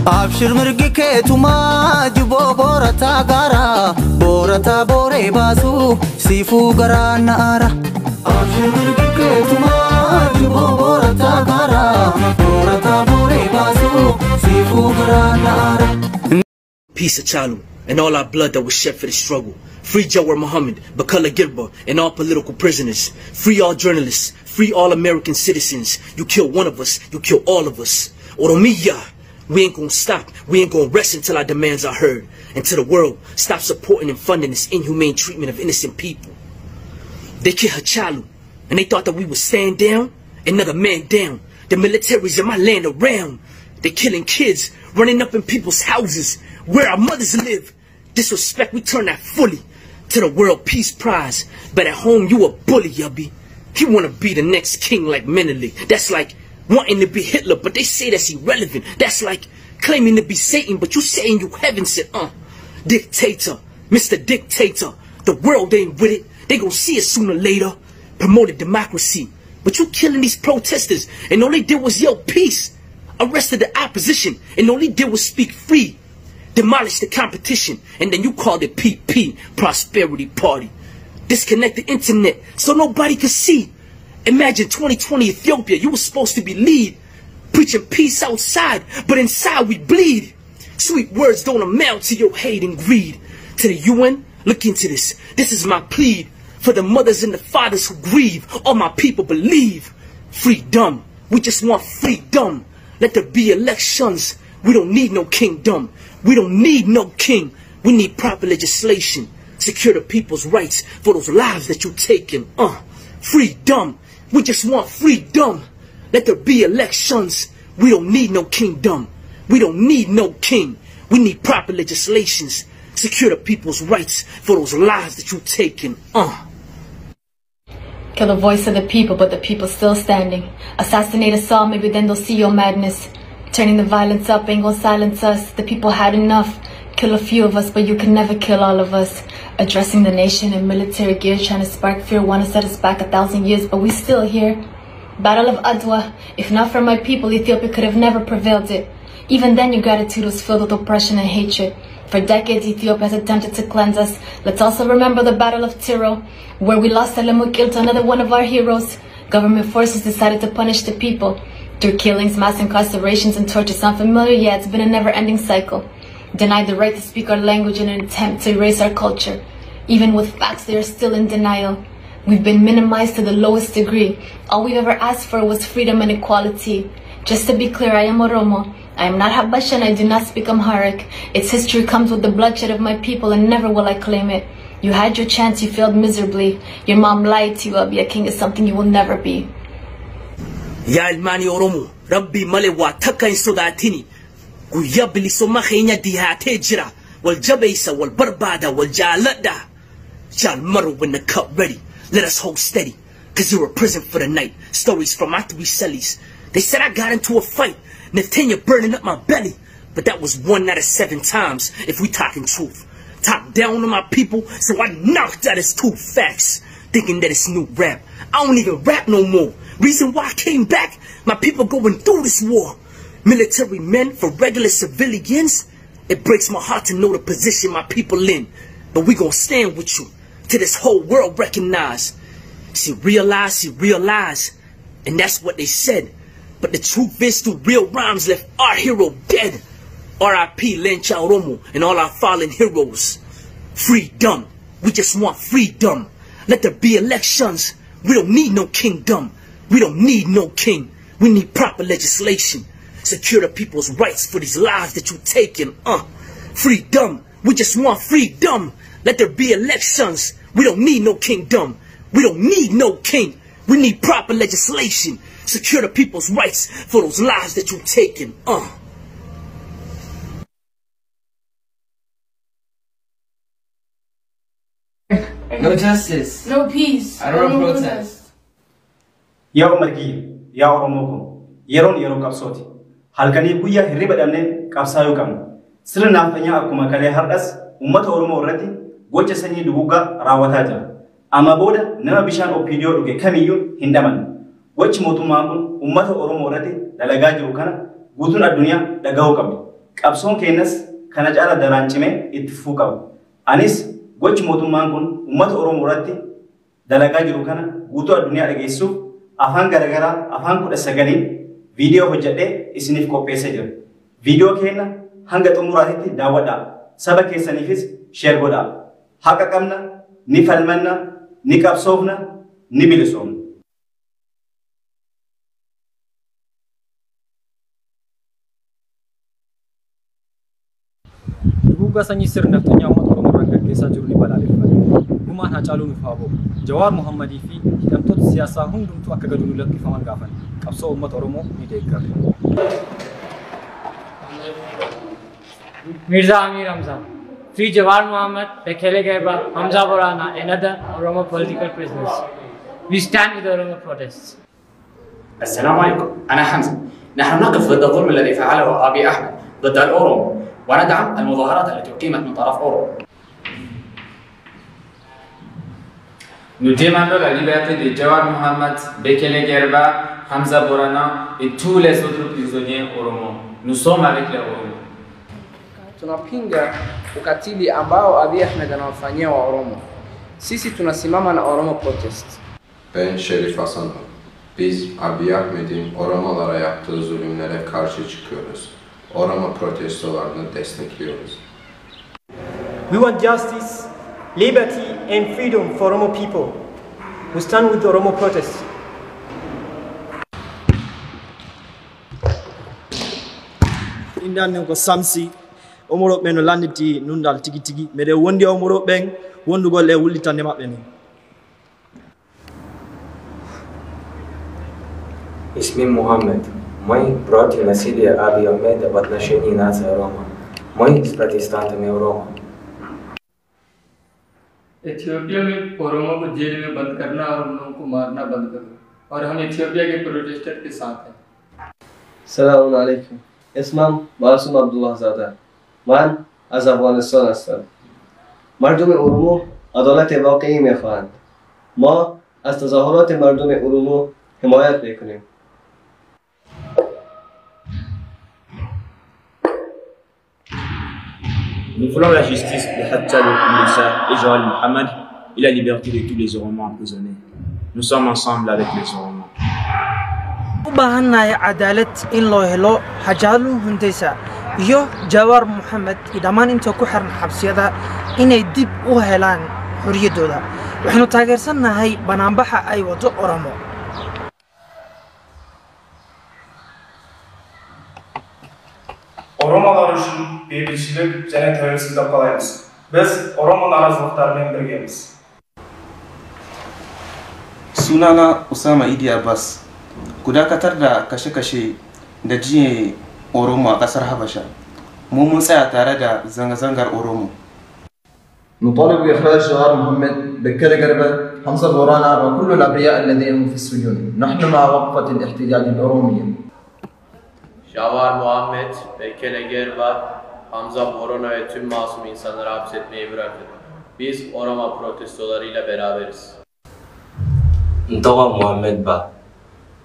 Abshir mirgi keetuma jibo borata gara borata bore basu sifu gara naara Abshir mirgi keetuma jibo borata gara borata bore basu sifu gara naara Peace Achalu and all our blood that was shed for the struggle. Free Jawar Muhammad, Bakala Girba, and all political prisoners. Free all journalists. Free all American citizens. You kill one of us, you kill all of us. Oromiya, we ain't gonna stop. We ain't gonna rest until our demands are heard. And to the world, stop supporting and funding this inhumane treatment of innocent people. They killed Achalu, and they thought that we would stand down. Another man down. The military's in my land around. They killing kids, running up in people's houses, where our mothers live. Disrespect, we turn that fully to the World Peace Prize. But at home, you a bully, yubby. You want to be the next king like Menelik. That's like wanting to be Hitler, but they say that's irrelevant. That's like claiming to be Satan, but you saying you heaven sent. Dictator, Mr. Dictator. The world ain't with it. They gonna see it sooner or later. Promoted democracy. But you killing these protesters, and all they did was yell peace. Arrested the opposition, and all they did was speak free. Demolished the competition, and then you called it PP, Prosperity Party. Disconnect the internet so nobody could see. Imagine 2020 Ethiopia, you were supposed to be lead. Preaching peace outside, but inside we bleed. Sweet words don't amount to your hate and greed. To the UN, look into this. This is my plea for the mothers and the fathers who grieve. All my people believe. Freedom, we just want freedom. Let there be elections. We don't need no kingdom. We don't need no king. We need proper legislation. Secure the people's rights for those lives that you're taking. Freedom. We just want freedom. Let there be elections. We don't need no kingdom. We don't need no king. We need proper legislations. Secure the people's rights for those lives that you're taking. Kill the voice of the people, but the people still standing. Assassinate us all, maybe then they'll see your madness. Turning the violence up ain't gonna silence us. The people had enough. Kill a few of us, but you can never kill all of us. Addressing the nation in military gear, trying to spark fear, want to set us back 1,000 years, but we still here. Battle of Adwa. If not for my people, Ethiopia could have never prevailed it. Even then, your gratitude was filled with oppression and hatred. For decades, Ethiopia has attempted to cleanse us. Let's also remember the Battle of Tiro, where we lost Alemukil to another one of our heroes. Government forces decided to punish the people. Through killings, mass incarcerations, and torture. Sound familiar? Yeah, it's been a never-ending cycle. Denied the right to speak our language in an attempt to erase our culture. Even with facts, they are still in denial. We've been minimized to the lowest degree. All we've ever asked for was freedom and equality. Just to be clear, I am Oromo. I am not Habasha and I do not speak Amharic. Its history comes with the bloodshed of my people and never will I claim it. You had your chance, you failed miserably. Your mom lied to you, I'll be a king is something you will never be. Ya ilmani Oromo, Rabbi male wa taka in sodatini. Guyya bilisoma khenya dihate jira. Wal jabaysa, wal barbada, wal jalada. Jal maru when the cup ready. Let us hold steady, cause you're a prison for the night. Stories from my 3 cellies. They said I got into a fight. Nathaniel burning up my belly. But that was 1 out of 7 times, if we talking truth. Top down on my people, so I knocked out his 2 facts. Thinking that it's new rap. I don't even rap no more. Reason why I came back, my people going through this war. Military men for regular civilians. It breaks my heart to know the position my people in. But we gonna stand with you, till this whole world recognize. See, realize. And that's what they said. But the truth is, through real rhymes left our hero dead. R.I.P. Lencha Oromo and all our fallen heroes. Freedom. We just want freedom. Let there be elections. We don't need no kingdom. We don't need no king. We need proper legislation. Secure the people's rights for these lives that you're taking. Freedom. We just want freedom. Let there be elections. We don't need no kingdom. We don't need no king. We need proper legislation. Secure the people's rights for those lives that you're taking. No justice. No peace. I don't protest. Ya Umargi, ya Oromoko, Yeron Yero Kapsoti. Halkani Buya Ribadane Kapsayukam. Sirna Fanya Akumakale Hardas, Umata Oromo Rati, Gochasani Duga, Rawataja. Amaboda, Nama Bishan Opidio, Kamiyu, Hindaman. Watch Motumamu, Umata Oromo Rati, Dalagaju Kana, Gutuna Dunia, Dagaokam. qabsoon keenyas kana caala daraan cimee itti fufuu qaba. Anis gochi mootummaan kun uummata Oromoo irratti dalagaa jiru kana guutuu addunyaa dhageessuuf afaan garagaraa afaan 19 viidiyoo hojjedhee isiniif qopheessee jira. Viidiyoo keenya hanga xumuraatitti daawwadhaa. Saba keessaniifis sheer godhaa. Haqa qabna, ni falmanna, ni qabsoofna, ni bilisoomna. Duguuggaa sanyii sirnaftanyaa uummata Oromoo irraa gaggeessaa jiru ni balaaleffata. Gumaan Haacaaluu nuuf haa ba'u. Jawaar Muhammadii fi hidhamtoota siyaasaa hundumtuu akka gadi nu lakkifaman gaafan qabsoo uummata Oromoo ni deeggarre. Mirza Amir Hamza, Free Jawar Muhammad, Bekele Gaiba, Hamza Borana, and other Oromo political prisoners. We stand with the Oromo protests. السلام عليكم، أنا حمزة. نحن نقف ضد الظلم الذي فعله أبي أحمد ضد الأورومو، وندعم المظاهرات التي أقيمت من طرف أورومو. Nous demandons la liberté de Jawar Muhammad, Bekele Gerba, Hamza Borana et tous les autres prisonniers Oromo. Nous sommes avec les Oromo. Tunapinga ukatili ambao Abiy Ahmed anawafanyia wa Oromo. Sisi tunasimama na Oromo protest. Ben Şerif Hasan. Biz Abiy Ahmed'in Oromolara yaptığı zulümlere karşı çıkıyoruz. Oromo protestolarını destekliyoruz. We want justice, liberty and freedom for Oromo people. We stand with the Oromo protests. Indane ko samsi omoro ɓe no landiti nundal tigi tigi mede wondi omoro ɓen wondugol e wullitande maɓɓe ni. اسمي محمد مой против насилия Abiy Ahmed в отношении нации Рома. Мы с протестантами Рома. Ethiopia में Oromo को jail में बंद करना और उन लोगों को मारना बंद करना और हम इथियोपिया के प्रोटेस्टर के साथ हैं. Selamun aleyküm. اسمم معصوم عبدالله زاده. من از افغانستان هستم. مردم ارومو عدالت واقعی میخواهند. ما از تظاهرات مردم ارومو حمایت میکنیم. Nous voulons la justice de Hatzal Moussa et Joël Mohamed et la liberté de tous les Oromo emprisonnés. Nous sommes ensemble avec les Oromo. وباهناي عدالة إن لو هلو حجالو هندسة يو جوار محمد إذا ما أنتو كحرن حبسيدا إن يدب وهلان حرية دولا وحنو تاجرسنا هاي بنامبحة أي وضع أورامو. Oromolar üçün beylikçilik және тәуелсіздік қалаймыз. Biz Oromo narazılıklarıyla birgemiz. Sunana Usama Idi Abbas. Ku dakatar da kashe-kashe da jiye Oromo a ƙasar Habasha. Mu mun tsaya tare da zanga-zangar Oromo. نطالب بإخراج جوار محمد بكر قربة حمزة بورانا وكل الأبرياء الذين هم في السجون. نحن مع وقفة الاحتجاج الأورومية. Jawar Muhammed, Bekele Gerba, Hamza Borana ve tüm masum insanları hapsetmeyi bırakın. Biz Oromo protestolarıyla beraberiz. Ntogo Muhammed Ba,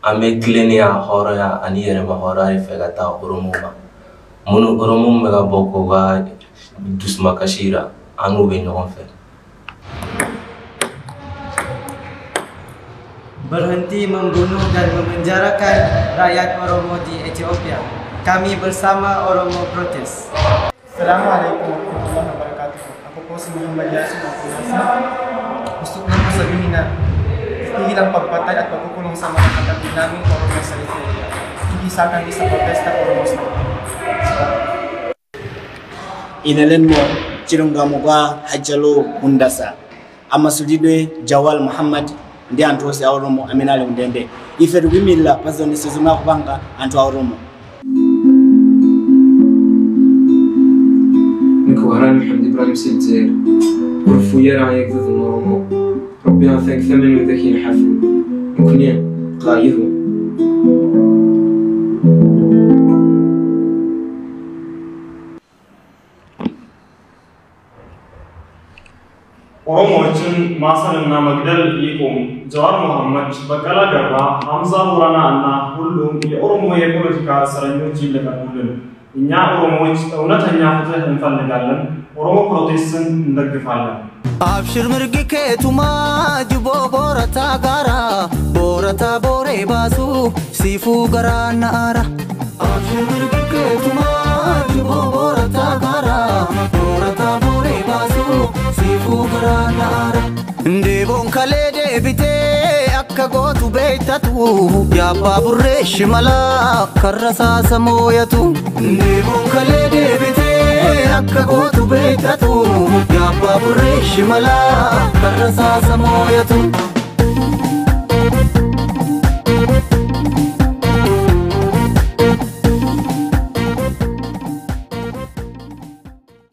ame klenia horaya aniyere mahorari fegata Oromo ba. Munu Oromo mega boko ga dusma kashira anu be nyogon fe. Berhenti membunuh dan memenjarakan rakyat Oromo di Ethiopia. Kami bersama Oromo Protes. Assalamualaikum warahmatullahi wabarakatuh. Ako po si Muhammad Yasin Abdullah. Gusto ko lang sabihin na tigil ang pagpatay at pagkukulong sa mga kapatid naming Oromo sa Ethiopia. Igisakan din sa protesta Oromo sa Inalen mo Chirungamuga Hajalo Hundasa. Amasujidwe Jawal Muhammad ndi anthu ose a Oromo amene ali kundende. Ife tikuimilira pa zionetsezo nakupanga anthu a Oromo. وهران محمد إبراهيم سيدزير ورفويا راه يقذف النورمو ربي يعطيك ثمن وذاكين حفل مكنيا قايدو Oromo için masalına magdal yikum Jawar Muhammad bakala garba Hamza Borana anna hullum Oromo ye politika saranyo jille kan hullum እኛ ኦሮሞዎች እውነተኛ ፍትህ እንፈልጋለን። ኦሮሞ ፕሮቴስትን እንደግፋለን። አብሽር ምርጊ ከቱማ ጅቦ ቦረታ ጋራ ቦረታ ቦሬ ባሱ ሲፉ ገራና አራ አብሽር ምርጊ ከቱማ ጅቦ ቦረታ ጋራ ቦረታ ቦሬ ባሱ ሲፉ ገራና አራ እንዴ ቦንከሌ ደቢቴ akka gootu beektatu yaabba burree shimala karrasaa samooyatu deemuun kalee deebitee akka gootu beektatu yaabba burree shimala karrasaa samooyatu.